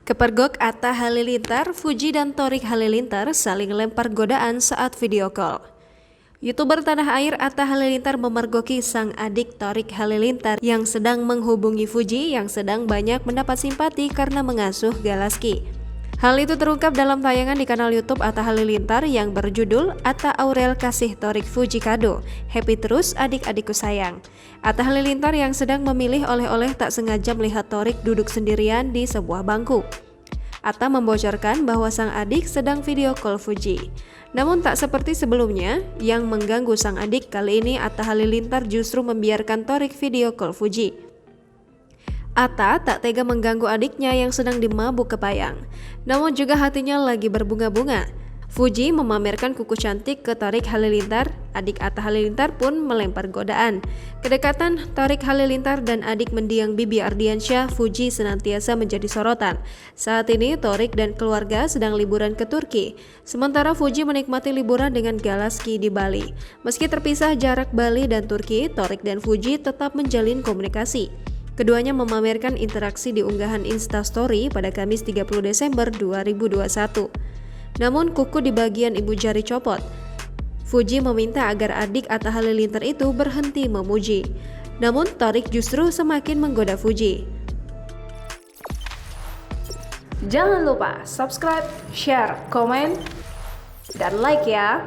Kepergok Atta Halilintar, Fuji dan Thorik Halilintar saling lempar godaan saat video call. YouTuber tanah air Atta Halilintar memergoki sang adik Thorik Halilintar yang sedang menghubungi Fuji yang sedang banyak mendapat simpati karena mengasuh Galaski. Hal itu terungkap dalam tayangan di kanal YouTube Atta Halilintar yang berjudul Atta Aurel Kasih Thorik Fuji Kado, Happy Terus Adik-Adikku Sayang. Atta Halilintar yang sedang memilih oleh-oleh tak sengaja melihat Thorik duduk sendirian di sebuah bangku. Atta membocorkan bahwa sang adik sedang video call Fuji. Namun tak seperti sebelumnya yang mengganggu sang adik, kali ini Atta Halilintar justru membiarkan Thorik video call Fuji. Atta tak tega mengganggu adiknya yang sedang dimabuk kepayang, namun juga hatinya lagi berbunga-bunga. Fuji memamerkan kuku cantik ke Thorik Halilintar, adik Atta Halilintar pun melempar godaan. Kedekatan Thorik Halilintar dan adik mendiang Bibi Ardiansyah, Fuji senantiasa menjadi sorotan. Saat ini Thorik dan keluarga sedang liburan ke Turki, sementara Fuji menikmati liburan dengan Galaski di Bali. Meski terpisah jarak Bali dan Turki, Thorik dan Fuji tetap menjalin komunikasi. Keduanya memamerkan interaksi di unggahan Instastory pada Kamis 30 Desember 2021. Namun kuku di bagian ibu jari copot. Fuji meminta agar adik Atta Halilintar itu berhenti memuji. Namun Thorik justru semakin menggoda Fuji. Jangan lupa subscribe, share, komen, dan like ya!